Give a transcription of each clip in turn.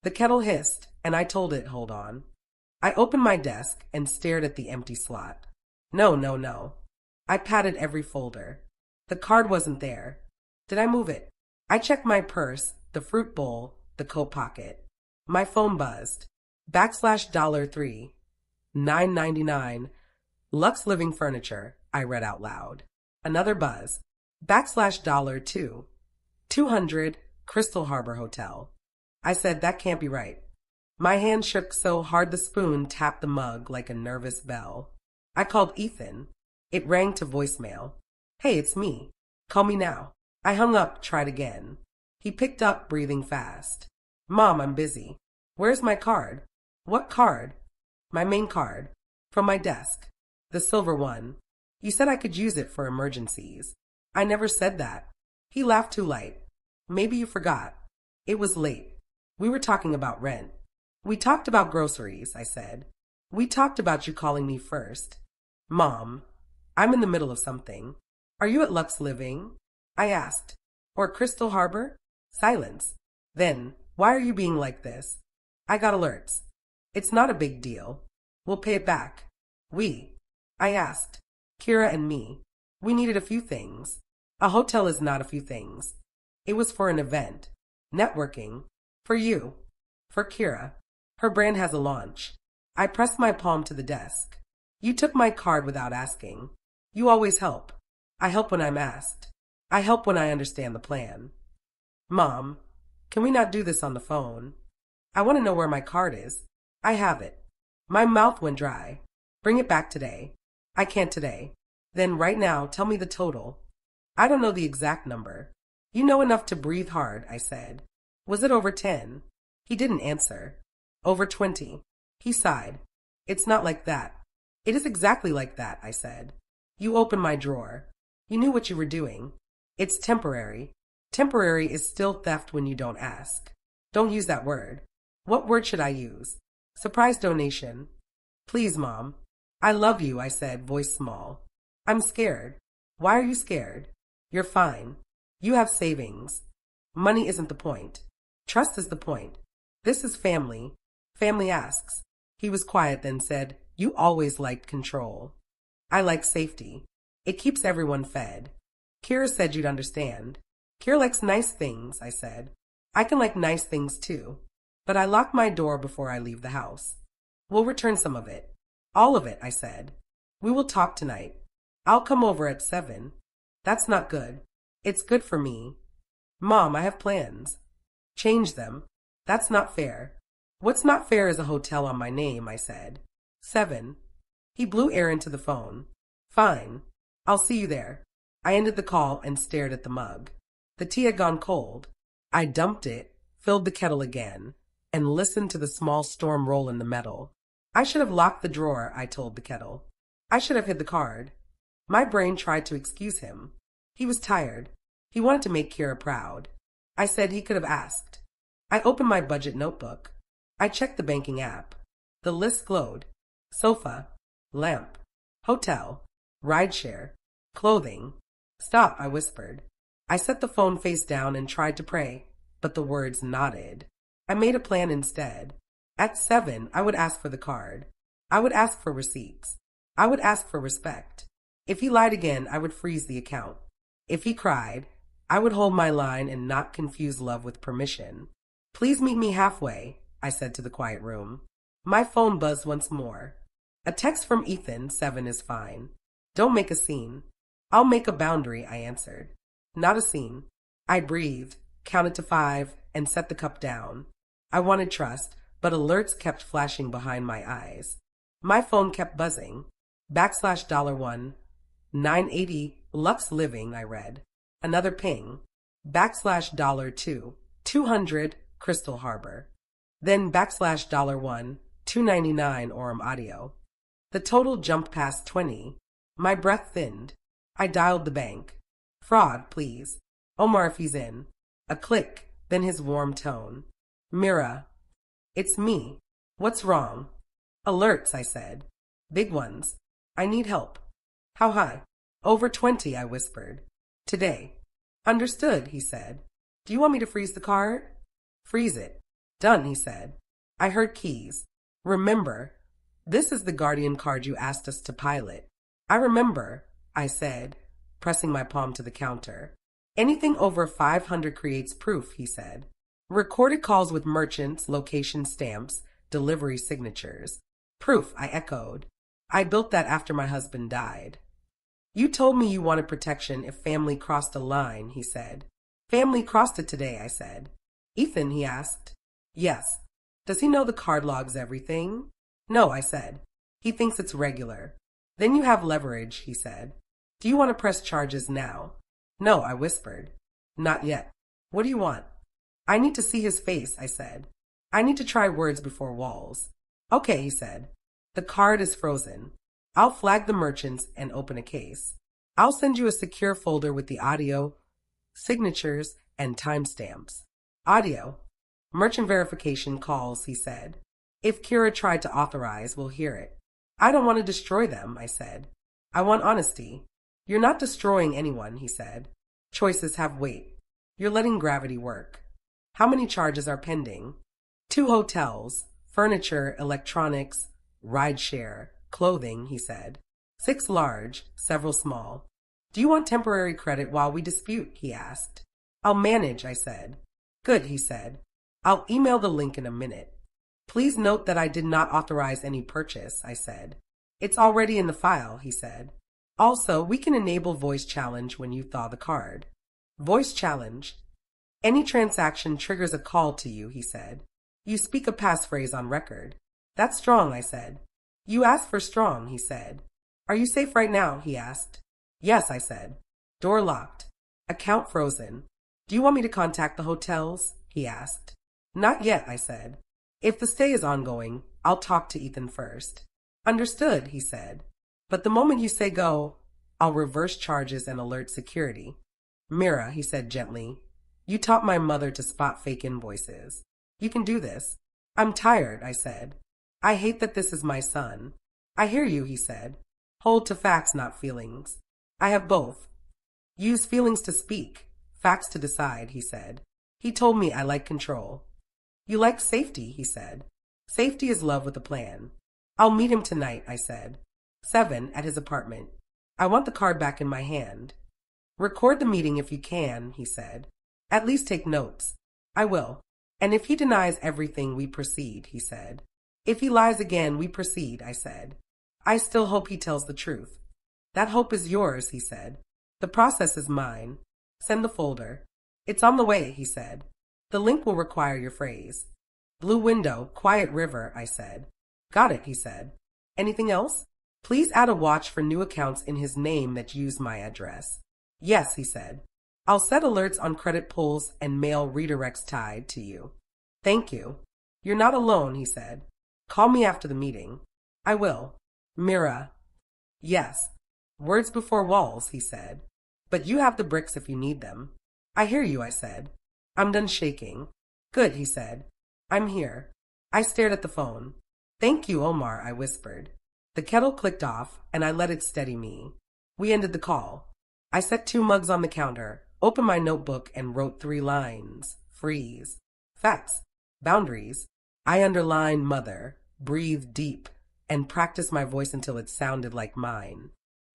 The kettle hissed, and I told it, hold on. I opened my desk and stared at the empty slot. No, no, no. I patted every folder. The card wasn't there. Did I move it? I checked my purse, the fruit bowl, the coat pocket. My phone buzzed. $3, $9.99. Lux Living Furniture, I read out loud. Another buzz. $2, 200, Crystal Harbor Hotel. I said, that can't be right. My hand shook so hard the spoon tapped the mug like a nervous bell. I called Ethan. It rang to voicemail. Hey, it's me. Call me now. I hung up, tried again. He picked up, breathing fast. Mom, I'm busy. Where's my card? What card? My main card. From my desk. The silver one. You said I could use it for emergencies. I never said that. He laughed too light. Maybe you forgot. It was late. We were talking about rent. We talked about groceries, I said. We talked about you calling me first. Mom, I'm in the middle of something. Are you at Lux Living? I asked. Or Crystal Harbor? Silence. Then, why are you being like this? I got alerts. It's not a big deal. We'll pay it back. We. I asked. Kira and me. We needed a few things. A hotel is not a few things. It was for an event. Networking. For you. For Kira. Her brand has a launch. I pressed my palm to the desk. You took my card without asking. You always help. I help when I'm asked. I help when I understand the plan. Mom, can we not do this on the phone? I want to know where my card is. I have it. My mouth went dry. Bring it back today. I can't today. Then right now, tell me the total. I don't know the exact number. You know enough to breathe hard, I said. Was it over 10? He didn't answer. Over 20. He sighed. It's not like that. It is exactly like that, I said. You opened my drawer. You knew what you were doing. It's temporary. Temporary is still theft when you don't ask. Don't use that word. What word should I use? Surprise donation. Please, Mom. I love you, I said, voice small. I'm scared. Why are you scared? You're fine. You have savings. Money isn't the point. Trust is the point. This is family. Family asks. He was quiet, then said, You always liked control. I like safety. It keeps everyone fed. Kira said you'd understand. Kira likes nice things, I said. I can like nice things too. But I lock my door before I leave the house. We'll return some of it. All of it, I said. We will talk tonight. I'll come over at 7. That's not good. It's good for me. Mom, I have plans. Change them. That's not fair. What's not fair is a hotel on my name, I said. 7. He blew air into the phone. Fine. I'll see you there. I ended the call and stared at the mug. The tea had gone cold. I dumped it, filled the kettle again, and listened to the small storm roll in the metal. I should have locked the drawer, I told the kettle. I should have hid the card. My brain tried to excuse him. He was tired. He wanted to make Kira proud. I said he could have asked. I opened my budget notebook. I checked the banking app. The list glowed. Sofa, lamp, hotel, rideshare, clothing. Stop, I whispered. I set the phone face down and tried to pray, but the words nodded. I made a plan instead. At 7, I would ask for the card. I would ask for receipts. I would ask for respect. If he lied again, I would freeze the account. If he cried, I would hold my line and not confuse love with permission. Please meet me halfway, I said to the quiet room. My phone buzzed once more. A text from Ethan, 7 is fine. Don't make a scene. I'll make a boundary, I answered. Not a scene. I breathed, counted to 5, and set the cup down. I wanted trust, but alerts kept flashing behind my eyes. My phone kept buzzing. $1, 980, Lux Living, I read. Another ping. $2, 200, Crystal Harbor. Then $1, 299, Orem Audio. The total jumped past 20. My breath thinned. I dialed the bank. Fraud, please. Omar if he's in. A click, then his warm tone. Mira. It's me. What's wrong? Alerts, I said. Big ones. I need help. How high? Over 20, I whispered. Today. Understood, he said. Do you want me to freeze the card? Freeze it. Done, he said. I heard keys. Remember, this is the Guardian card you asked us to pilot. I remember, I said, pressing my palm to the counter. Anything over 500 creates proof, he said. Recorded calls with merchants, location stamps, delivery signatures. Proof, I echoed. I built that after my husband died. You told me you wanted protection if family crossed a line, he said. Family crossed it today, I said. Ethan, he asked. Yes. Does he know the card logs everything? No, I said. He thinks it's regular. Then you have leverage, he said. Do you want to press charges now? No, I whispered. Not yet. What do you want? I need to see his face, I said. I need to try words before walls. Okay, he said. The card is frozen. I'll flag the merchants and open a case. I'll send you a secure folder with the audio, signatures, and timestamps. Audio. Merchant verification calls, he said. If Kira tried to authorize, we'll hear it. I don't want to destroy them, I said. I want honesty. You're not destroying anyone, he said. Choices have weight. You're letting gravity work. How many charges are pending? 2 hotels, furniture, electronics, rideshare, clothing, he said. 6 large, several small. Do you want temporary credit while we dispute? He asked. I'll manage, I said. Good, he said. I'll email the link in a minute. Please note that I did not authorize any purchase, I said. It's already in the file, he said. Also, we can enable voice challenge when you thaw the card. Voice challenge. Any transaction triggers a call to you, he said. You speak a passphrase on record. That's strong, I said. You asked for strong, he said. Are you safe right now? He asked. Yes, I said. Door locked. Account frozen. Do you want me to contact the hotels? He asked. Not yet, I said. If the stay is ongoing, I'll talk to Ethan first. Understood, he said. But the moment you say go, I'll reverse charges and alert security. Mira, he said gently, you taught my mother to spot fake invoices. You can do this. I'm tired, I said. I hate that this is my son. I hear you, he said. Hold to facts, not feelings. I have both. Use feelings to speak, facts to decide, he said. He told me I like control. You like safety, he said. Safety is love with a plan. I'll meet him tonight, I said. 7 at his apartment. I want the card back in my hand. Record the meeting if you can, he said. At least take notes. I will. And if he denies everything, we proceed, he said. If he lies again, we proceed, I said. I still hope he tells the truth. That hope is yours, he said. The process is mine. Send the folder. It's on the way, he said. The link will require your phrase. Blue window, quiet river, I said. Got it, he said. Anything else? Please add a watch for new accounts in his name that use my address. Yes, he said. I'll set alerts on credit pulls and mail redirects tied to you. Thank you. You're not alone, he said. Call me after the meeting. I will. Mira. Yes. Words before walls, he said. But you have the bricks if you need them. I hear you, I said. I'm done shaking. Good, he said. I'm here. I stared at the phone. Thank you, Omar, I whispered. The kettle clicked off, and I let it steady me. We ended the call. I set 2 mugs on the counter, opened my notebook, and wrote 3 lines. Freeze. Facts. Boundaries. I underlined mother, breathed deep, and practiced my voice until it sounded like mine.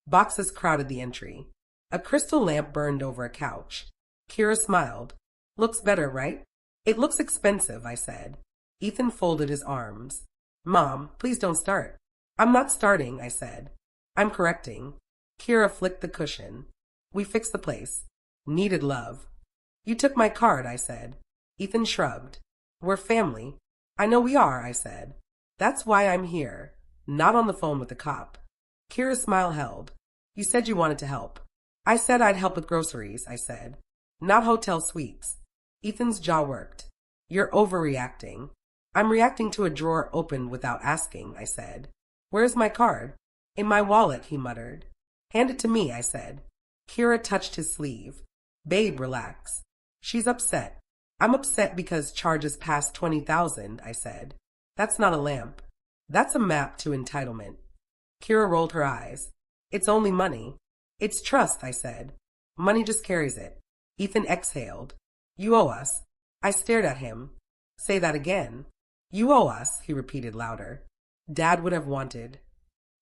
Boxes crowded the entry. A crystal lamp burned over a couch. Kira smiled. Looks better, right? It looks expensive, I said. Ethan folded his arms. Mom, please don't start. I'm not starting, I said. I'm correcting. Kira flicked the cushion. We fixed the place. Needed love. You took my card, I said. Ethan shrugged. We're family. I know we are, I said. That's why I'm here, not on the phone with the cop. Kira's smile held. You said you wanted to help. I said I'd help with groceries, I said. Not hotel suites. Ethan's jaw worked. You're overreacting. I'm reacting to a drawer opened without asking, I said. Where's my card? In my wallet, he muttered. Hand it to me, I said. Kira touched his sleeve. Babe, relax. She's upset. I'm upset because charges past 20,000, I said. That's not a lamp. That's a map to entitlement. Kira rolled her eyes. It's only money. It's trust, I said. Money just carries it. Ethan exhaled. You owe us. I stared at him. Say that again. You owe us, he repeated louder. Dad would have wanted.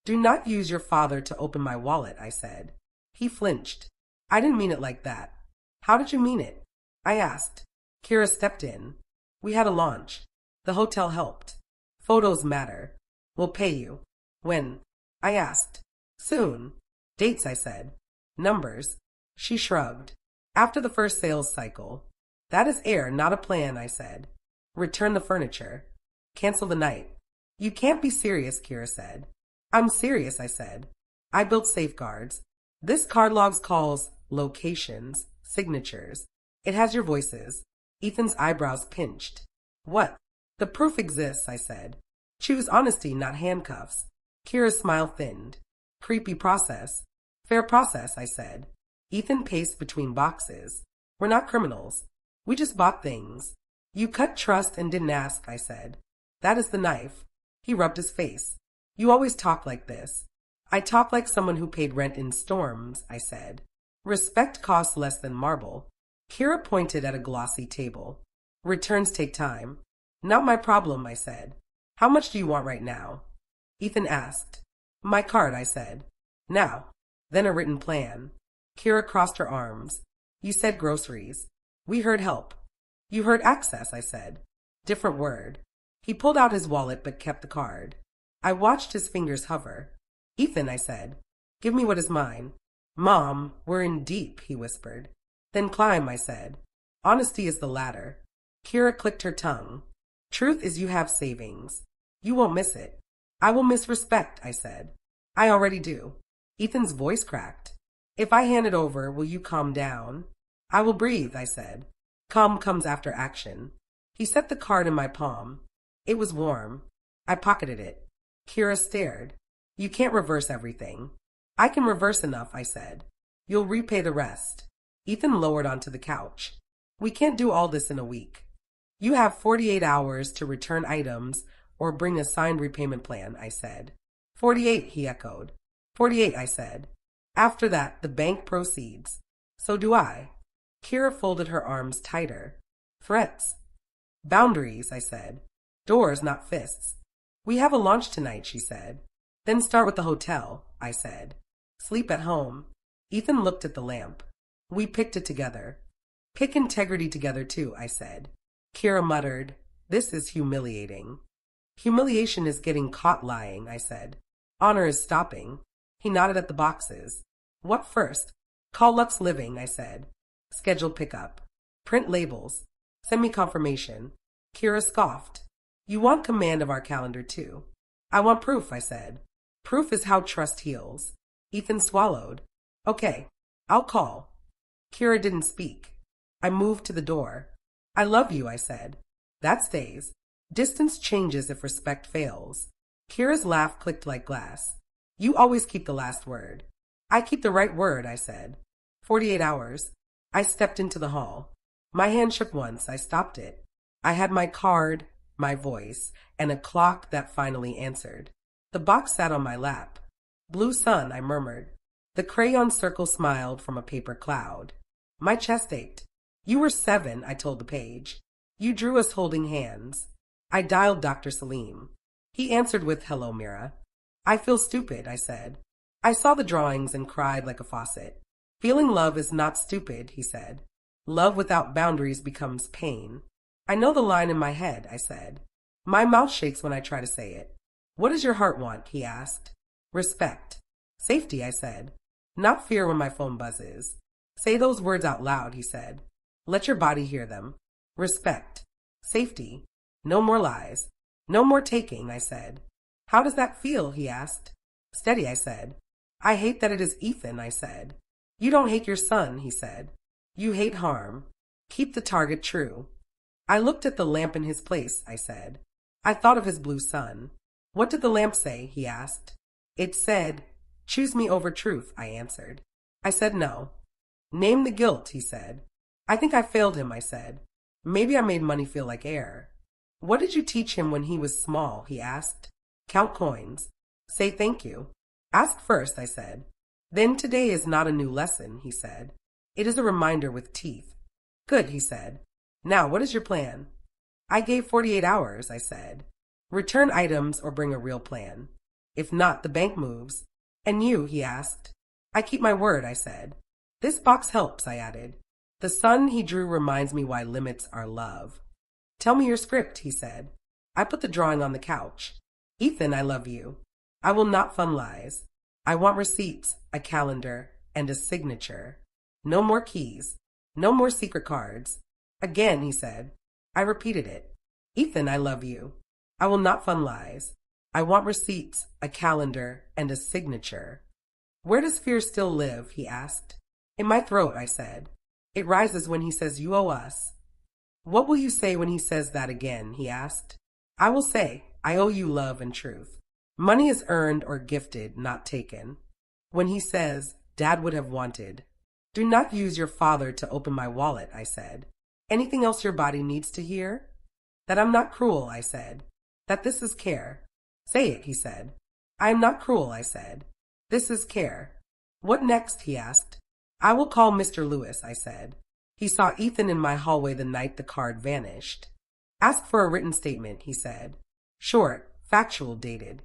Do not use your father to open my wallet, I said. He flinched. I didn't mean it like that. How did you mean it? I asked. Kira stepped in. We had a launch. The hotel helped. Photos matter. We'll pay you. When? I asked. Soon. Dates, I said. Numbers. She shrugged. After the first sales cycle. That is air, not a plan, I said. Return the furniture. Cancel the night. You can't be serious, Kira said. I'm serious, I said. I built safeguards. This card logs calls, locations, signatures. It has your voices. Ethan's eyebrows pinched. What? The proof exists, I said. Choose honesty, not handcuffs. Kira's smile thinned. Creepy process. Fair process, I said. Ethan paced between boxes. We're not criminals. We just bought things. You cut trust and didn't ask, I said. That is the knife. He rubbed his face. You always talk like this. I talk like someone who paid rent in storms, I said. Respect costs less than marble. Kira pointed at a glossy table. Returns take time. Not my problem, I said. How much do you want right now? Ethan asked. My card, I said. Now. Then a written plan. Kira crossed her arms. You said groceries. We heard help. You heard access, I said. Different word. He pulled out his wallet but kept the card. I watched his fingers hover. Ethan, I said. Give me what is mine. Mom, we're in deep, he whispered. Then climb, I said. Honesty is the ladder. Kira clicked her tongue. Truth is you have savings. You won't miss it. I will miss respect, I said. I already do. Ethan's voice cracked. If I hand it over, will you calm down? I will breathe, I said. Calm comes after action. He set the card in my palm. It was warm. I pocketed it. Kira stared. You can't reverse everything. I can reverse enough, I said. You'll repay the rest. Ethan lowered onto the couch. We can't do all this in a week. You have 48 hours to return items or bring a signed repayment plan, I said. 48, he echoed. 48, I said. After that, the bank proceeds. So do I. Kira folded her arms tighter. Threats. Boundaries, I said. Doors, not fists. We have a launch tonight, she said. Then start with the hotel, I said. Sleep at home. Ethan looked at the lamp. We picked it together. Pick integrity together too, I said. Kira muttered, This is humiliating. Humiliation is getting caught lying, I said. Honor is stopping. He nodded at the boxes. What first? Call Lux Living, I said. Schedule pickup. Print labels. Send me confirmation. Kira scoffed. You want command of our calendar too. I want proof, I said. Proof is how trust heals. Ethan swallowed. Okay, I'll call. Kira didn't speak. I moved to the door. I love you, I said. That stays. Distance changes if respect fails. Kira's laugh clicked like glass. You always keep the last word. I keep the right word, I said. 48 hours. I stepped into the hall. My hand shook once. I stopped it. I had my card, my voice, and a clock that finally answered. The box sat on my lap. Blue sun, I murmured. The crayon circle smiled from a paper cloud. My chest ached. You were 7, I told the page. You drew us holding hands. I dialed Dr. Salim. He answered with, Hello, Mira. I feel stupid, I said. I saw the drawings and cried like a faucet. Feeling love is not stupid, he said. Love without boundaries becomes pain. I know the line in my head, I said. My mouth shakes when I try to say it. What does your heart want, he asked. Respect. Safety, I said. Not fear when my phone buzzes. Say those words out loud, he said. Let your body hear them. Respect. Safety. No more lies. No more taking, I said. How does that feel, he asked. Steady, I said. I hate that it is Ethan, I said. You don't hate your son, he said. You hate harm. Keep the target true. I looked at the lamp in his place, I said. I thought of his blue sun. What did the lamp say, he asked. It said, choose me over truth, I answered. I said no. Name the guilt, he said. I think I failed him, I said. Maybe I made money feel like air. What did you teach him when he was small, he asked. Count coins. Say thank you. Ask first, I said. Then today is not a new lesson, he said. It is a reminder with teeth. Good, he said. Now, what is your plan? I gave 48 hours, I said. Return items or bring a real plan. If not, the bank moves. And you, he asked. I keep my word, I said. This box helps, I added. The sun he drew reminds me why limits are love. Tell me your script, he said. I put the drawing on the couch. Ethan, I love you. I will not fund lies. I want receipts, a calendar, and a signature. No more keys. No more secret cards. Again, he said. I repeated it. Ethan, I love you. I will not fund lies. I want receipts, a calendar, and a signature. Where does fear still live? He asked. In my throat, I said. It rises when he says you owe us. What will you say when he says that again? He asked. I will say, I owe you love and truth. Money is earned or gifted, not taken. When he says, Dad would have wanted. Do not use your father to open my wallet, I said. Anything else your body needs to hear? That I'm not cruel, I said. That this is care. Say it, he said. I am not cruel, I said. This is care. What next? He asked. I will call Mr. Lewis, I said. He saw Ethan in my hallway the night the card vanished. Ask for a written statement, he said. Short, factual, dated.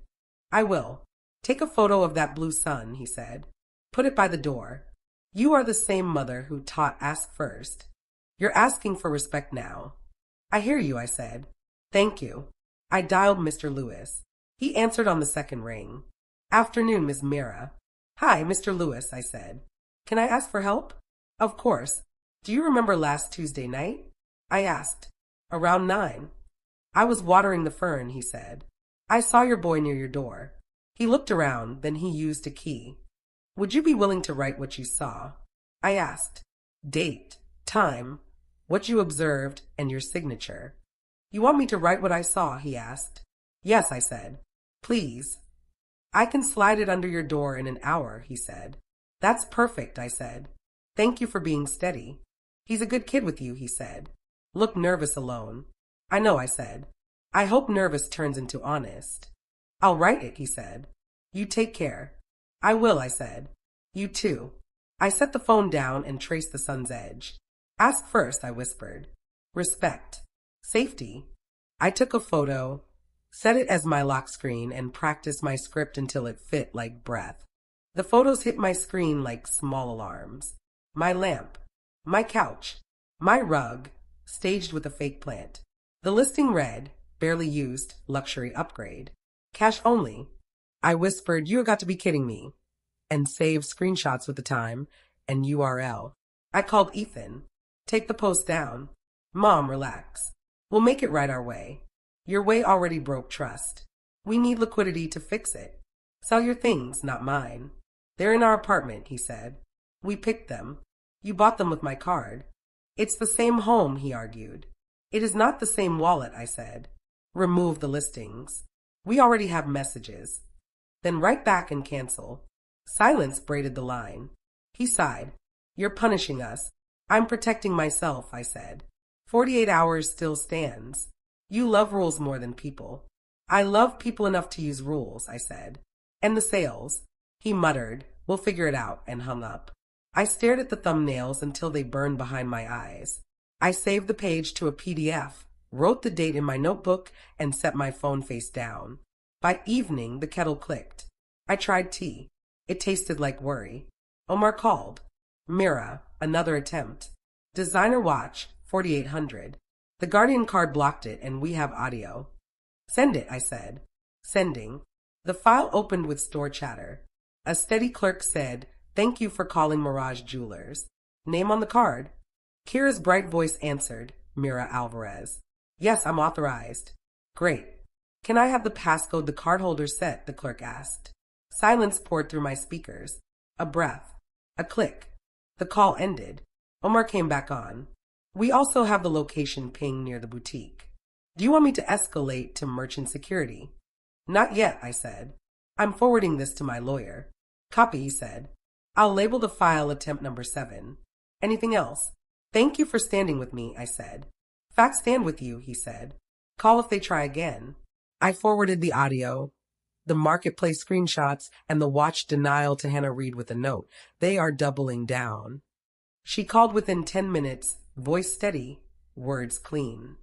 I will. Take a photo of that blue sun, he said. Put it by the door. You are the same mother who taught ask first. You're asking for respect now. I hear you, I said. Thank you. I dialed Mr. Lewis. He answered on the second ring. Afternoon, Miss Mira. Hi, Mr. Lewis, I said. Can I ask for help? Of course. Do you remember last Tuesday night? I asked. Around 9. I was watering the fern, he said. I saw your boy near your door. He looked around, then he used a key. Would you be willing to write what you saw? I asked. Date, time, what you observed, and your signature. You want me to write what I saw? He asked. Yes, I said. Please. I can slide it under your door in an hour, he said. That's perfect, I said. Thank you for being steady. He's a good kid with you, he said. Look nervous alone. I know, I said. I hope nervous turns into honest. I'll write it, he said. You take care. I will, I said. You too. I set the phone down and traced the sun's edge. Ask first, I whispered. Respect. Safety. I took a photo, set it as my lock screen, and practiced my script until it fit like breath. The photos hit my screen like small alarms. My lamp, my couch, my rug, staged with a fake plant. The listing read, barely used, luxury upgrade. Cash only. I whispered, you got to be kidding me, and saved screenshots with the time and URL. I called Ethan. Take the post down. Mom, relax. We'll make it right our way. Your way already broke trust. We need liquidity to fix it. Sell your things, not mine. They're in our apartment, he said. We picked them. You bought them with my card. It's the same home, he argued. It is not the same wallet, I said. Remove the listings. We already have messages. Then write back and cancel. Silence braided the line. He sighed. You're punishing us. I'm protecting myself, I said. 48 hours still stands. You love rules more than people. I love people enough to use rules, I said. And the sales. He muttered, we'll figure it out, and hung up. I stared at the thumbnails until they burned behind my eyes. I saved the page to a PDF, wrote the date in my notebook, and set my phone face down. By evening, the kettle clicked. I tried tea. It tasted like worry. Omar called. Mira, another attempt. Designer watch, 4800. The Guardian card blocked it, and we have audio. Send it, I said. Sending. The file opened with store chatter. A steady clerk said, thank you for calling Mirage Jewelers. Name on the card. Kira's bright voice answered, Mira Alvarez. Yes, I'm authorized. Great. Can I have the passcode the cardholder set? The clerk asked. Silence poured through my speakers. A breath. A click. The call ended. Omar came back on. We also have the location ping near the boutique. Do you want me to escalate to merchant security? Not yet, I said. I'm forwarding this to my lawyer. Copy, he said. I'll label the file attempt number 7. Anything else? Thank you for standing with me, I said. Facts stand with you, he said. Call if they try again. I forwarded the audio, the marketplace screenshots, and the watch denial to Hannah Reed with a note. They are doubling down. She called within 10 minutes, voice steady, words clean.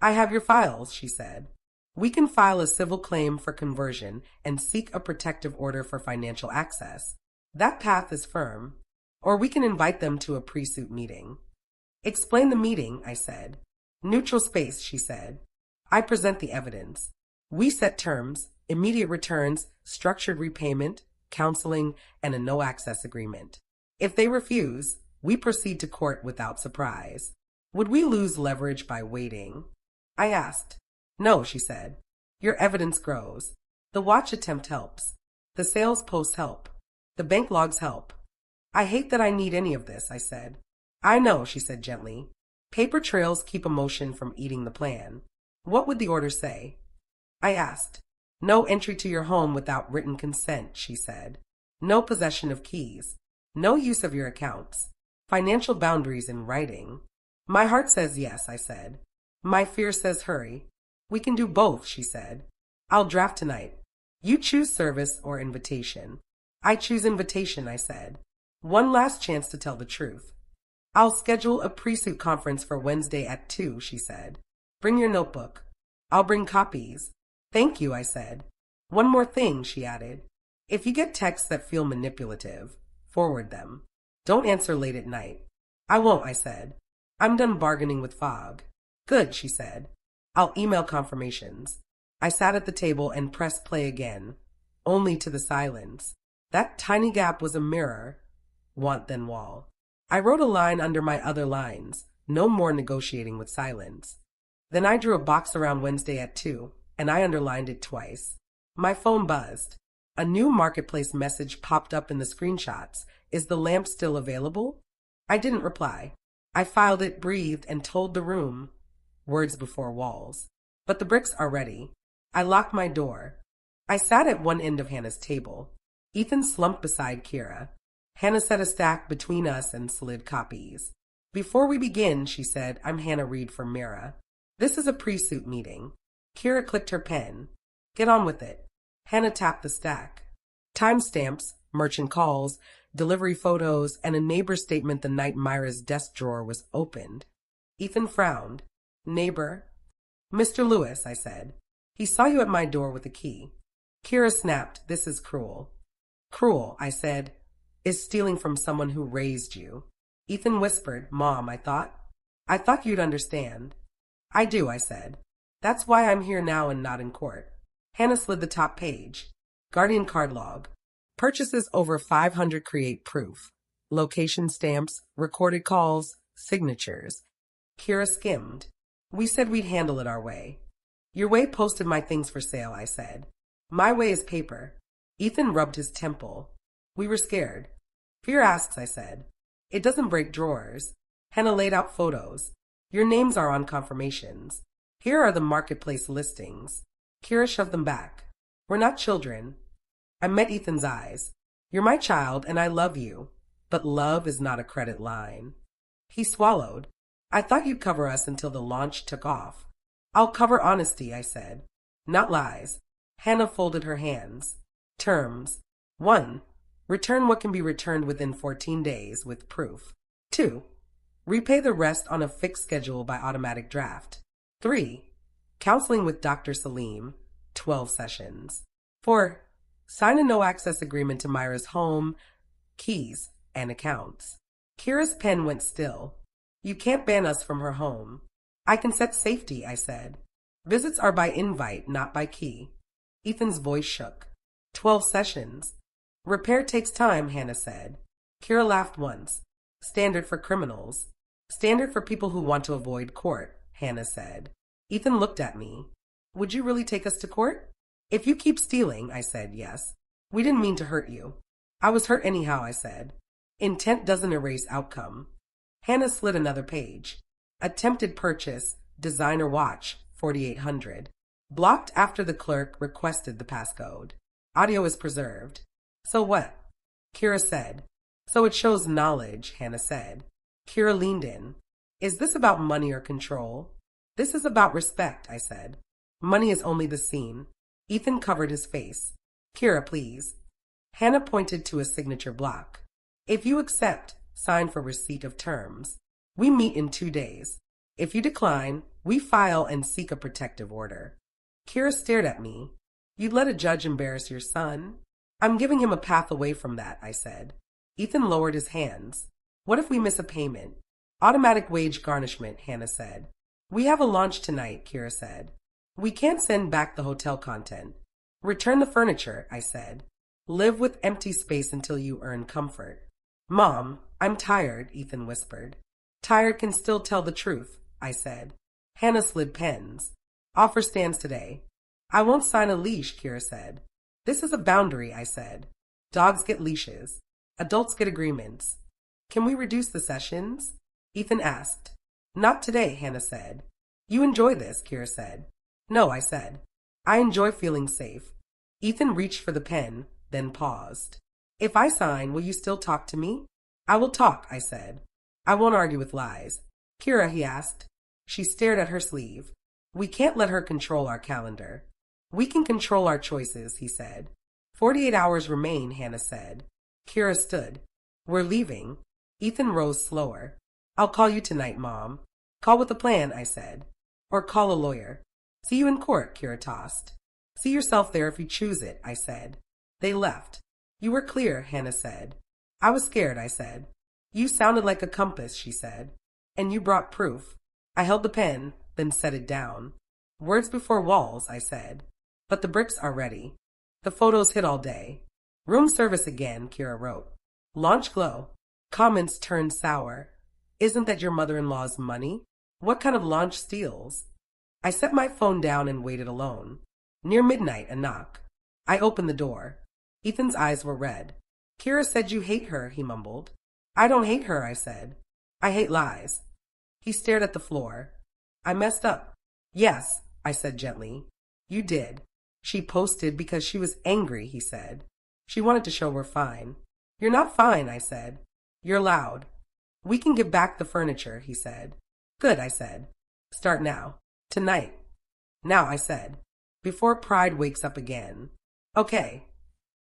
I have your files, she said. We can file a civil claim for conversion and seek a protective order for financial access. That path is firm. Or we can invite them to a pre-suit meeting. Explain the meeting, I said. Neutral space, she said. I present the evidence. We set terms, immediate returns, structured repayment, counseling, and a no-access agreement. If they refuse, we proceed to court without surprise. Would we lose leverage by waiting? I asked. No, she said. Your evidence grows. The watch attempt helps. The sales posts help. The bank logs help. I hate that I need any of this, I said. I know, she said gently. Paper trails keep emotion from eating the plan. What would the order say? I asked. No entry to your home without written consent, she said. No possession of keys. No use of your accounts. Financial boundaries in writing. My heart says yes, I said. My fear says hurry. We can do both, she said. I'll draft tonight. You choose service or invitation. I choose invitation, I said. One last chance to tell the truth. I'll schedule a pre-suit conference for Wednesday at 2, she said. Bring your notebook. I'll bring copies. Thank you, I said. One more thing, she added. If you get texts that feel manipulative, forward them. Don't answer late at night. I won't, I said. I'm done bargaining with Fog. Good, she said. I'll email confirmations. I sat at the table and pressed play again, only to the silence. That tiny gap was a mirror. Want then wall. I wrote a line under my other lines. No more negotiating with silence. Then I drew a box around Wednesday at 2, and I underlined it twice. My phone buzzed. A new marketplace message popped up in the screenshots. Is the lamp still available? I didn't reply. I filed it, breathed, and told the room. Words before walls. But the bricks are ready. I locked my door. I sat at one end of Hannah's table. Ethan slumped beside Kira. Hannah set a stack between us and slid copies. Before we begin, she said, I'm Hannah Reed from Mira. This is a pre-suit meeting. Kira clicked her pen. Get on with it. Hannah tapped the stack. Timestamps, merchant calls, delivery photos, and a neighbor statement the night Myra's desk drawer was opened. Ethan frowned. Neighbor? Mr. Lewis, I said. He saw you at my door with a key. Kira snapped, this is cruel. Cruel, I said, is stealing from someone who raised you. Ethan whispered, Mom, I thought you'd understand. I do, I said. That's why I'm here now and not in court. Hannah slid the top page. Guardian card log. Purchases over 500 create proof. Location stamps, recorded calls, signatures. Kira skimmed. We said we'd handle it our way. Your way posted my things for sale, I said. My way is paper. Ethan rubbed his temple. We were scared. Fear asks, I said. It doesn't break drawers. Hannah laid out photos. Your names are on confirmations. Here are the marketplace listings. Kira shoved them back. We're not children. I met Ethan's eyes. You're my child and I love you. But love is not a credit line. He swallowed. I thought you'd cover us until the launch took off. I'll cover honesty, I said. Not lies. Hannah folded her hands. Terms. 1. Return what can be returned within 14 days with proof. 2. Repay the rest on a fixed schedule by automatic draft. 3. Counseling with Dr. Salim, 12 sessions. 4. Sign a no-access agreement to Myra's home, keys, and accounts. Kira's pen went still. You can't ban us from her home. I can set safety, I said. Visits are by invite, not by key. Ethan's voice shook. 12 sessions. Repair takes time, Hannah said. Kira laughed once. Standard for criminals. Standard for people who want to avoid court, Hannah said. Ethan looked at me. Would you really take us to court? If you keep stealing, I said, yes. We didn't mean to hurt you. I was hurt anyhow, I said. Intent doesn't erase outcome. Hannah slid another page. Attempted purchase, designer watch, 4,800. Blocked after the clerk requested the passcode. Audio is preserved. So what? Kira said. So it shows knowledge, Hannah said. Kira leaned in. Is this about money or control? This is about respect, I said. Money is only the scene. Ethan covered his face. Kira, please. Hannah pointed to a signature block. If you accept, sign for receipt of terms. We meet in 2 days. If you decline, we file and seek a protective order. Kira stared at me. You'd let a judge embarrass your son? I'm giving him a path away from that, I said. Ethan lowered his hands. What if we miss a payment? Automatic wage garnishment, Hannah said. We have a launch tonight, Kira said. We can't send back the hotel content. Return the furniture, I said. Live with empty space until you earn comfort. Mom, I'm tired, Ethan whispered. Tired can still tell the truth, I said. Hannah slid pens. Offer stands today. I won't sign a leash, Kira said. This is a boundary, I said. Dogs get leashes. Adults get agreements. Can we reduce the sessions? Ethan asked. Not today, Hannah said. You enjoy this, Kira said. No, I said. I enjoy feeling safe. Ethan reached for the pen, then paused. If I sign, will you still talk to me? I will talk, I said. I won't argue with lies. Kira, he asked. She stared at her sleeve. We can't let her control our calendar. We can control our choices, he said. 48 hours remain, Hannah said. Kira stood. We're leaving. Ethan rose slower. I'll call you tonight, Mom. Call with a plan, I said. Or call a lawyer. See you in court, Kira tossed. See yourself there if you choose it, I said. They left. You were clear, Hannah said. I was scared, I said. You sounded like a compass, she said. And you brought proof. I held the pen, then set it down. Words before walls, I said. But the bricks are ready. The photos hit all day. Room service again, Kira wrote. Launch glow. Comments turned sour. Isn't that your mother-in-law's money? What kind of launch steals? I set my phone down and waited alone. Near midnight, a knock. I opened the door. Ethan's eyes were red. Kira said you hate her, he mumbled. I don't hate her, I said. I hate lies. He stared at the floor. I messed up. Yes, I said gently. You did. She posted because she was angry, he said. She wanted to show we're fine. You're not fine, I said. You're loud. We can give back the furniture, he said. Good, I said. Start now. Tonight. Now, I said. Before pride wakes up again. Okay.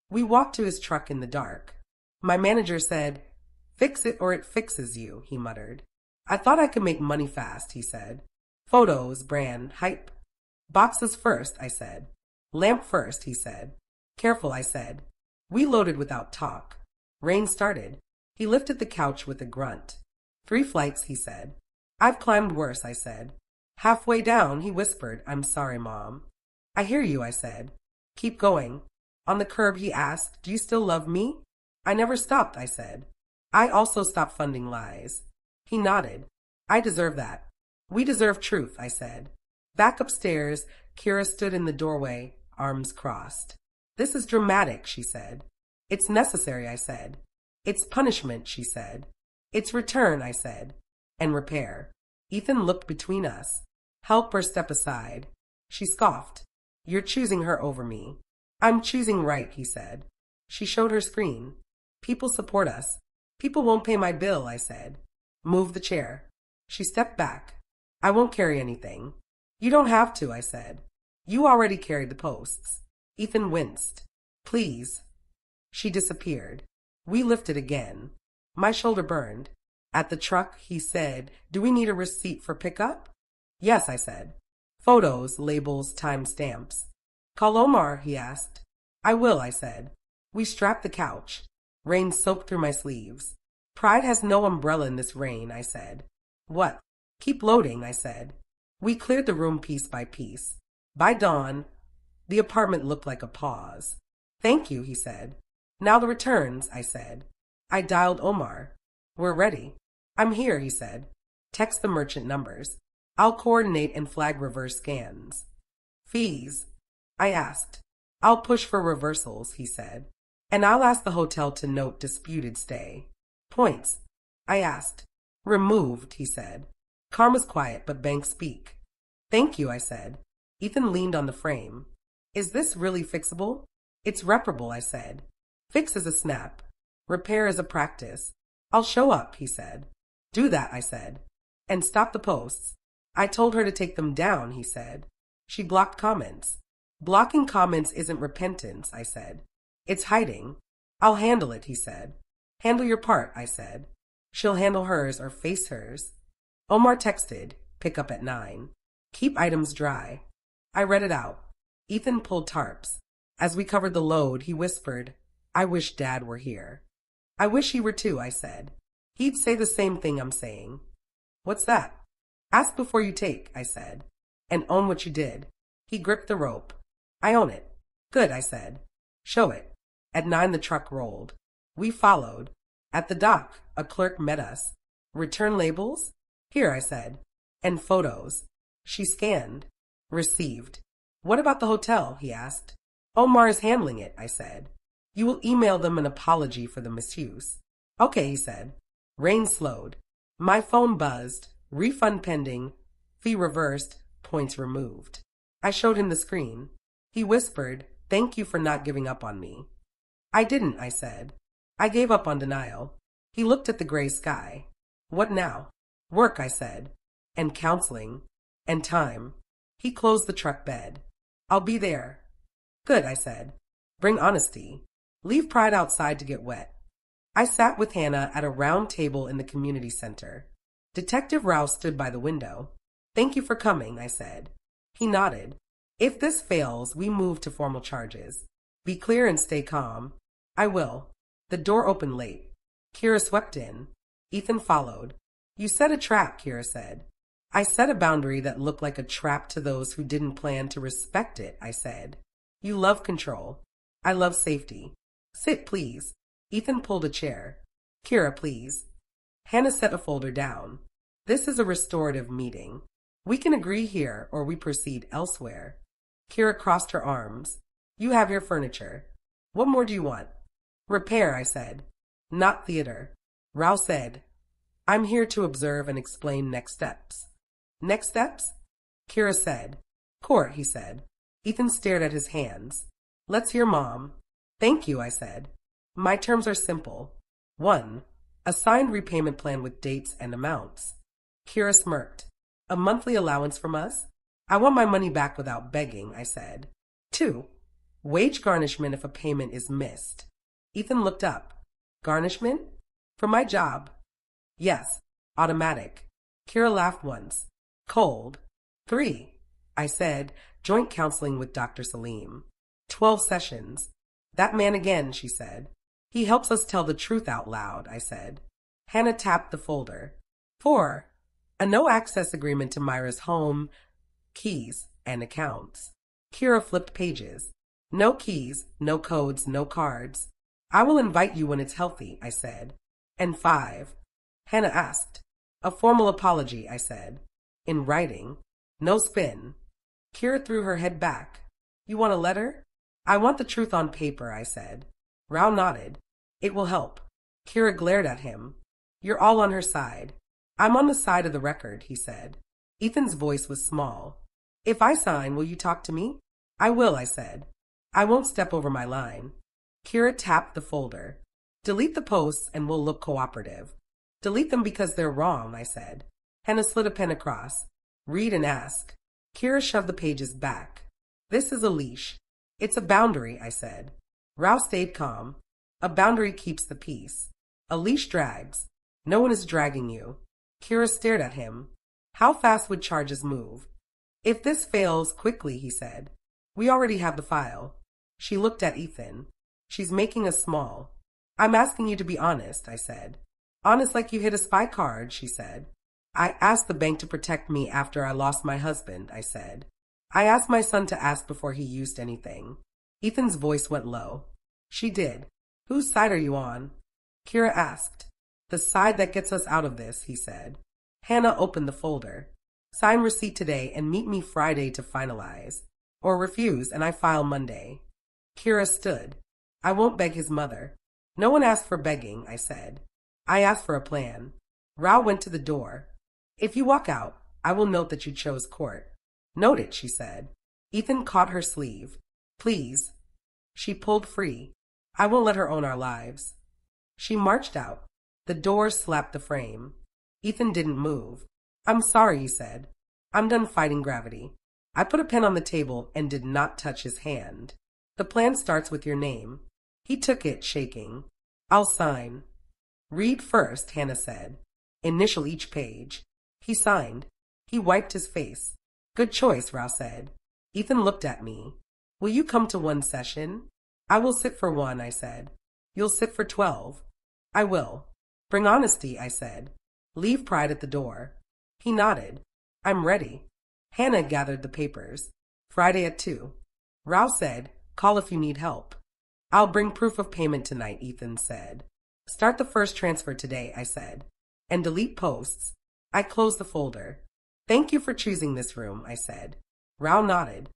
We walked to his truck in the dark. My manager said, Fix it or it fixes you, he muttered. I thought I could make money fast, he said. Photos, brand, hype. Boxes first, I said. Lamp first, he said. Careful, I said. We loaded without talk. Rain started. He lifted the couch with a grunt. 3 flights, he said. I've climbed worse, I said. Halfway down, he whispered, I'm sorry, Mom. I hear you, I said. Keep going. On the curb, he asked, Do you still love me? I never stopped, I said. I also stopped funding lies. He nodded. I deserve that. We deserve truth, I said. Back upstairs, Kira stood in the doorway, arms crossed. This is dramatic, she said. It's necessary, I said. It's punishment, she said. It's return, I said. And repair. Ethan looked between us. Help or step aside. She scoffed. You're choosing her over me. I'm choosing right, he said. She showed her screen. People support us. People won't pay my bill, I said. Move the chair. She stepped back. I won't carry anything. You don't have to, I said. You already carried the posts. Ethan winced. Please. She disappeared. We lifted again. My shoulder burned. At the truck, he said, Do we need a receipt for pickup? Yes, I said. Photos, labels, timestamps. Call Omar, he asked. I will, I said. We strapped the couch. Rain soaked through my sleeves. Pride has no umbrella in this rain, I said. What? Keep loading, I said. We cleared the room piece by piece. By dawn, the apartment looked like a pause. Thank you, he said. Now the returns, I said. I dialed Omar. We're ready. I'm here, he said. Text the merchant numbers. I'll coordinate and flag reverse scans. Fees? I asked. I'll push for reversals, he said. And I'll ask the hotel to note disputed stay. Points? I asked. Removed, he said. Karma's quiet, but banks speak. Thank you, I said. Ethan leaned on the frame. Is this really fixable? It's reparable, I said. Fix is a snap. Repair is a practice. I'll show up, he said. Do that, I said. And stop the posts. I told her to take them down, he said. She blocked comments. Blocking comments isn't repentance, I said. It's hiding. I'll handle it, he said. Handle your part, I said. She'll handle hers or face hers. Omar texted. Pick up at 9. Keep items dry. I read it out. Ethan pulled tarps. As we covered the load, he whispered, I wish Dad were here. I wish he were too, I said. He'd say the same thing I'm saying. What's that? Ask before you take, I said. And own what you did. He gripped the rope. I own it. Good, I said. Show it. At 9 the truck rolled. We followed. At the dock, a clerk met us. Return labels? Here, I said. And photos. She scanned. Received. What about the hotel? He asked. Omar is handling it, I said. You will email them an apology for the misuse. Okay, he said. Rain slowed. My phone buzzed. Refund pending. Fee reversed. Points removed. I showed him the screen. He whispered, Thank you for not giving up on me. I didn't, I said. I gave up on denial. He looked at the gray sky. What now? Work, I said. And counseling. And time. He closed the truck bed. I'll be there. Good, I said. Bring honesty. Leave pride outside to get wet. I sat with Hannah at a round table in the community center. Detective Rouse stood by the window. Thank you for coming, I said. He nodded. If this fails, we move to formal charges. Be clear and stay calm. I will. The door opened late. Kira swept in. Ethan followed. You set a trap, Kira said. I set a boundary that looked like a trap to those who didn't plan to respect it, I said. You love control. I love safety. Sit, please. Ethan pulled a chair. Kira, please. Hannah set a folder down. This is a restorative meeting. We can agree here or we proceed elsewhere. Kira crossed her arms. You have your furniture. What more do you want? Repair, I said. Not theater. Rouse said, I'm here to observe and explain next steps. Next steps? Kira said. Court, he said. Ethan stared at his hands. Let's hear Mom. Thank you, I said. My terms are simple. 1. A signed repayment plan with dates and amounts. Kira smirked. A monthly allowance from us? I want my money back without begging, I said. 2. Wage garnishment if a payment is missed. Ethan looked up. Garnishment? For my job. Yes, automatic. Kira laughed once. Cold. 3. I said, joint counseling with Dr. Salim. 12 sessions. That man again, she said. He helps us tell the truth out loud, I said. Hannah tapped the folder. 4. A no-access agreement to Myra's home, keys, and accounts. Kira flipped pages. No keys, no codes, no cards. I will invite you when it's healthy, I said. And 5. Hannah asked. A formal apology, I said. In writing. No spin. Kira threw her head back. You want a letter? I want the truth on paper, I said. Rao nodded. It will help. Kira glared at him. You're all on her side. I'm on the side of the record, he said. Ethan's voice was small. If I sign, will you talk to me? I will, I said. I won't step over my line. Kira tapped the folder. Delete the posts and we'll look cooperative. Delete them because they're wrong, I said. Hannah slid a pen across. Read and ask. Kira shoved the pages back. This is a leash. It's a boundary, I said. Rao stayed calm. A boundary keeps the peace. A leash drags. No one is dragging you. Kira stared at him. How fast would charges move? If this fails, quickly, he said. We already have the file. She looked at Ethan. She's making us small. I'm asking you to be honest, I said. Honest like you hit a spy card, she said. I asked the bank to protect me after I lost my husband, I said. I asked my son to ask before he used anything. Ethan's voice went low. She did. Whose side are you on? Kira asked. The side that gets us out of this, he said. Hannah opened the folder. Sign receipt today and meet me Friday to finalize. Or refuse and I file Monday. Kira stood. I won't beg his mother. No one asked for begging, I said. I asked for a plan. Rao went to the door. If you walk out, I will note that you chose court. Note it, she said. Ethan caught her sleeve. Please. She pulled free. I won't let her own our lives. She marched out. The door slapped the frame. Ethan didn't move. I'm sorry, he said. I'm done fighting gravity. I put a pen on the table and did not touch his hand. The plan starts with your name. He took it, shaking. I'll sign. Read first, Hannah said. Initial each page. He signed. He wiped his face. Good choice, Rao said. Ethan looked at me. Will you come to one session? I will sit for one, I said. You'll sit for 12. I will. Bring honesty, I said. Leave pride at the door. He nodded. I'm ready. Hannah gathered the papers. Friday at 2. Rao said, call if you need help. I'll bring proof of payment tonight, Ethan said. Start the first transfer today, I said. And delete posts. I closed the folder. Thank you for choosing this room, I said. Rao nodded.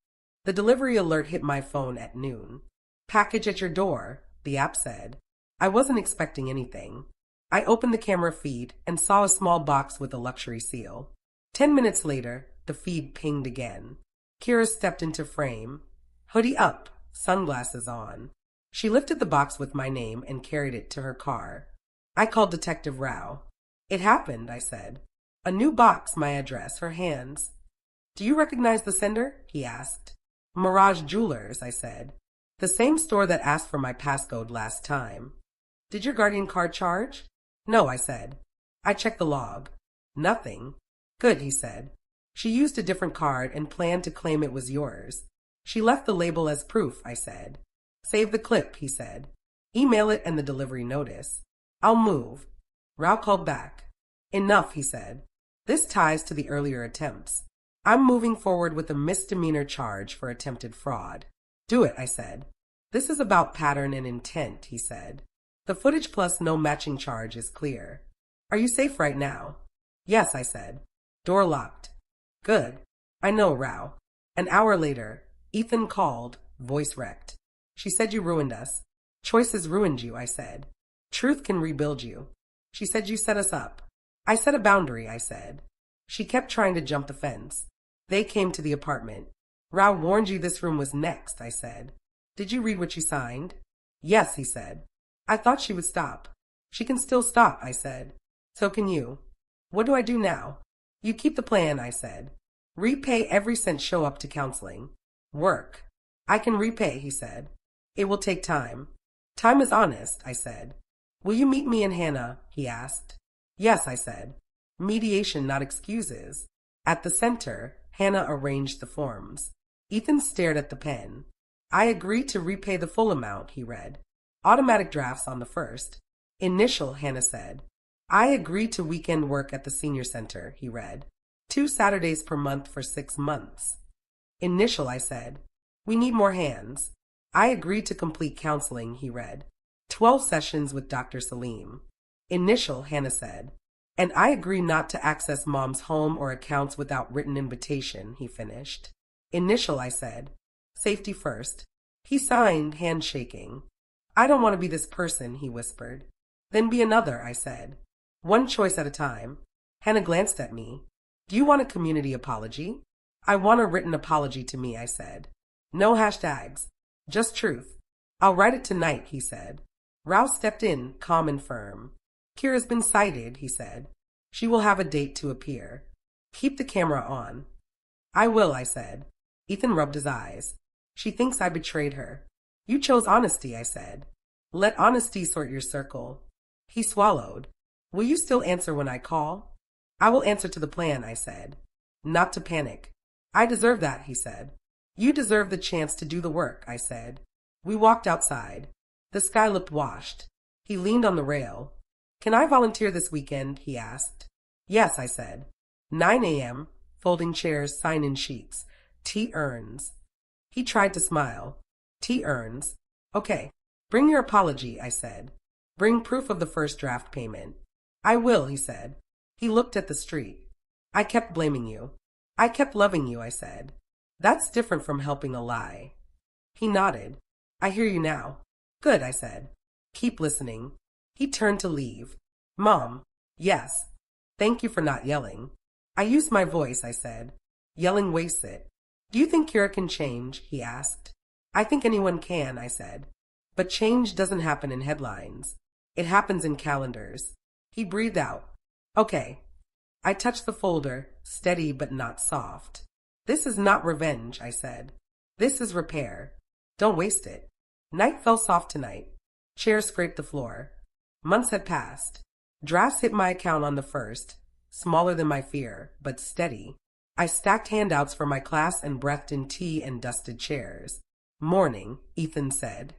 The delivery alert hit my phone at noon. Package at your door, the app said. I wasn't expecting anything. I opened the camera feed and saw a small box with a luxury seal. 10 minutes later, the feed pinged again. Kira stepped into frame. Hoodie up, sunglasses on. She lifted the box with my name and carried it to her car. I called Detective Rao. It happened, I said. A new box, my address, her hands. Do you recognize the sender? He asked. Mirage Jewelers, I said. The same store that asked for my passcode last time. Did your Guardian card charge? No, I said. I checked the log. Nothing. Good, he said. She used a different card and planned to claim it was yours. She left the label as proof, I said. Save the clip, he said. Email it and the delivery notice. I'll move. Rao called back. Enough, he said. This ties to the earlier attempts. I'm moving forward with a misdemeanor charge for attempted fraud. Do it, I said. This is about pattern and intent, he said. The footage plus no matching charge is clear. Are you safe right now? Yes, I said. Door locked. Good. I know, Rao. An hour later, Ethan called, voice wrecked. She said you ruined us. Choices ruined you, I said. Truth can rebuild you. She said you set us up. I set a boundary, I said. She kept trying to jump the fence. They came to the apartment. Rao warned you this room was next, I said. Did you read what you signed? Yes, he said. I thought she would stop. She can still stop, I said. So can you. What do I do now? You keep the plan, I said. Repay every cent show up to counseling. Work. I can repay, he said. It will take time. Time is honest, I said. Will you meet me and Hannah? He asked. Yes, I said. Mediation, not excuses. At the center, Hannah arranged the forms. Ethan stared at the pen. I agree to repay the full amount, he read. Automatic drafts on the first. Initial, Hannah said. I agree to weekend work at the senior center, he read. 2 Saturdays per month for 6 months. Initial, I said. We need more hands. I agree to complete counseling, he read. 12 sessions with Dr. Salim. Initial, Hannah said. And I agree not to access Mom's home or accounts without written invitation, he finished. Initial, I said. Safety first. He signed, handshaking. I don't want to be this person, he whispered. Then be another, I said. One choice at a time. Hannah glanced at me. Do you want a community apology? I want a written apology to me, I said. No hashtags. Just truth. I'll write it tonight, he said. Rao stepped in, calm and firm. Kira's been cited, he said. She will have a date to appear. Keep the camera on. I will, I said. Ethan rubbed his eyes. She thinks I betrayed her. You chose honesty, I said. Let honesty sort your circle. He swallowed. Will you still answer when I call? I will answer to the plan, I said. Not to panic. I deserve that, he said. You deserve the chance to do the work, I said. We walked outside. The sky looked washed. He leaned on the rail. Can I volunteer this weekend? He asked. Yes, I said. 9 a.m., folding chairs, sign-in sheets, tea urns. He tried to smile. Tea urns. Okay. Bring your apology, I said. Bring proof of the first draft payment. I will, he said. He looked at the street. I kept blaming you. I kept loving you, I said. That's different from helping a lie. He nodded. I hear you now. Good, I said. Keep listening. He turned to leave. Mom. Yes. Thank you for not yelling. I used my voice, I said. Yelling wastes it. Do you think Kira can change? He asked. I think anyone can, I said. But change doesn't happen in headlines. It happens in calendars. He breathed out. Okay. I touched the folder, steady but not soft. This is not revenge, I said. This is repair. Don't waste it. Night fell soft tonight. Chairs scraped the floor. Months had passed. Drafts hit my account on the first, smaller than my fear, but steady. I stacked handouts for my class and breathed in tea and dusted chairs. Morning, Ethan said,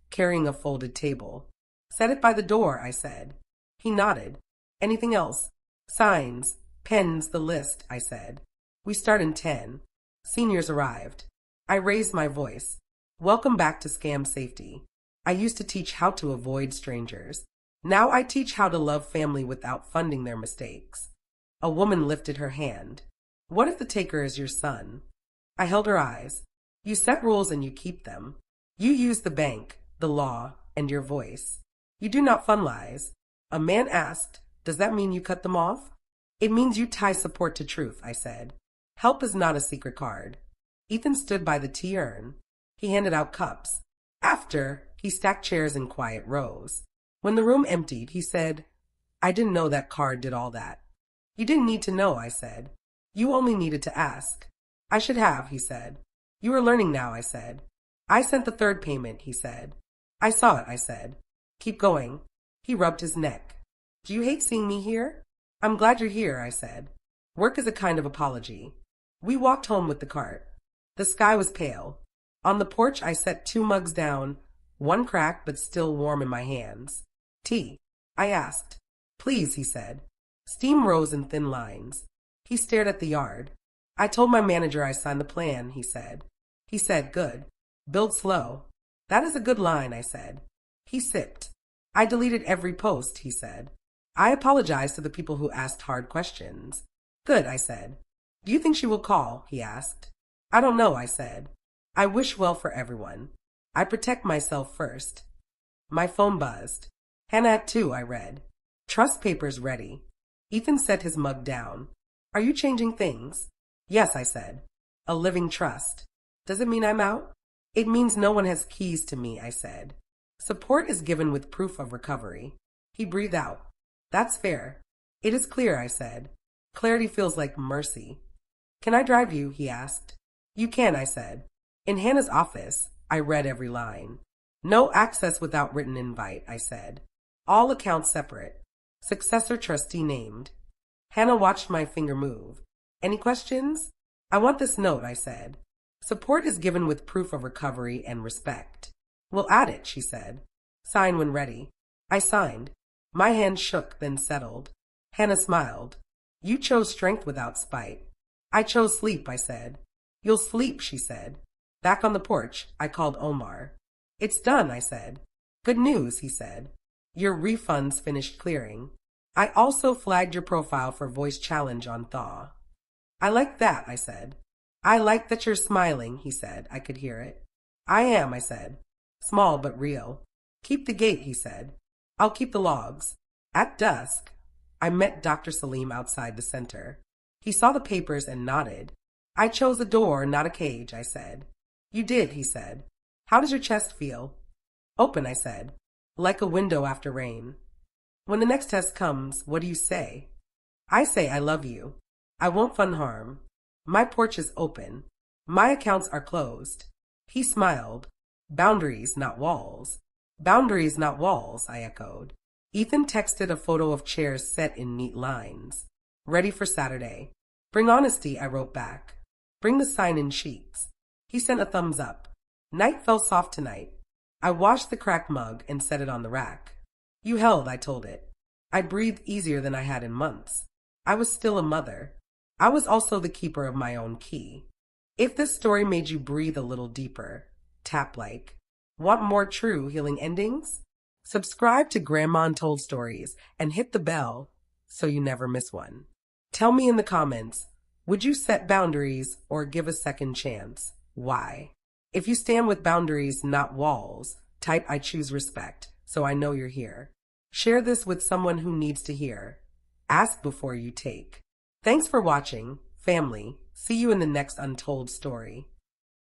carrying a folded table. Set it by the door, I said. He nodded. Anything else? Signs, pens, the list, I said. We start in 10. Seniors arrived. I raised my voice. Welcome back to Scam Safety. I used to teach how to avoid strangers. Now I teach how to love family without funding their mistakes. A woman lifted her hand. What if the taker is your son? I held her eyes. You set rules and you keep them. You use the bank, the law, and your voice. You do not fund lies. A man asked, does that mean you cut them off? It means you tie support to truth, I said. Help is not a secret card. Ethan stood by the tea urn. He handed out cups. After, he stacked chairs in quiet rows. When the room emptied, he said, I didn't know that card did all that. You didn't need to know, I said. You only needed to ask. I should have, he said. You are learning now, I said. I sent the third payment, he said. I saw it, I said. Keep going. He rubbed his neck. Do you hate seeing me here? I'm glad you're here, I said. Work is a kind of apology. We walked home with the cart. The sky was pale. On the porch, I set 2 mugs down, one cracked but still warm in my hands. Tea? I asked. Please, he said. Steam rose in thin lines. He stared at the yard. I told my manager I signed the plan, he said. He said, good. Build slow. That is a good line, I said. He sipped. I deleted every post, he said. I apologized to the people who asked hard questions. Good, I said. Do you think she will call? He asked. I don't know, I said. I wish well for everyone. I protect myself first. My phone buzzed. Hannah at 2, I read. Trust papers ready. Ethan set his mug down. Are you changing things? Yes, I said. A living trust. Does it mean I'm out? It means no one has keys to me, I said. Support is given with proof of recovery. He breathed out. That's fair. It is clear, I said. Clarity feels like mercy. Can I drive you? He asked. You can, I said. In Hannah's office, I read every line. No access without written invite, I said. All accounts separate. Successor trustee named. Hannah watched my finger move. Any questions? I want this note, I said. Support is given with proof of recovery and respect. We'll add it, she said. Sign when ready. I signed. My hand shook, then settled. Hannah smiled. You chose strength without spite. I chose sleep, I said. You'll sleep, she said. Back on the porch, I called Omar. It's done, I said. Good news, he said. Your refunds finished clearing. I also flagged your profile for voice challenge on Thaw. I like that, I said. I like that you're smiling, he said. I could hear it. I am, I said. Small but real. Keep the gate, he said. I'll keep the logs. At dusk, I met Dr. Salim outside the center. He saw the papers and nodded. I chose a door, not a cage, I said. You did, he said. How does your chest feel? Open, I said. Like a window after rain. When the next test comes, what do you say? I say I love you. I won't fund harm. My porch is open. My accounts are closed. He smiled. Boundaries, not walls. Boundaries, not walls, I echoed. Ethan texted a photo of chairs set in neat lines. Ready for Saturday. Bring honesty, I wrote back. Bring the sign in sheets. He sent a thumbs up. Night fell soft tonight. I washed the cracked mug and set it on the rack. You held, I told it. I breathed easier than I had in months. I was still a mother. I was also the keeper of my own key. If this story made you breathe a little deeper, tap like. Want more true healing endings? Subscribe to Grandma Untold Stories and hit the bell so you never miss one. Tell me in the comments, would you set boundaries or give a second chance? Why? If you stand with boundaries, not walls, type I choose respect so I know you're here. Share this with someone who needs to hear. Ask before you take. Thanks for watching, family. See you in the next Untold Story.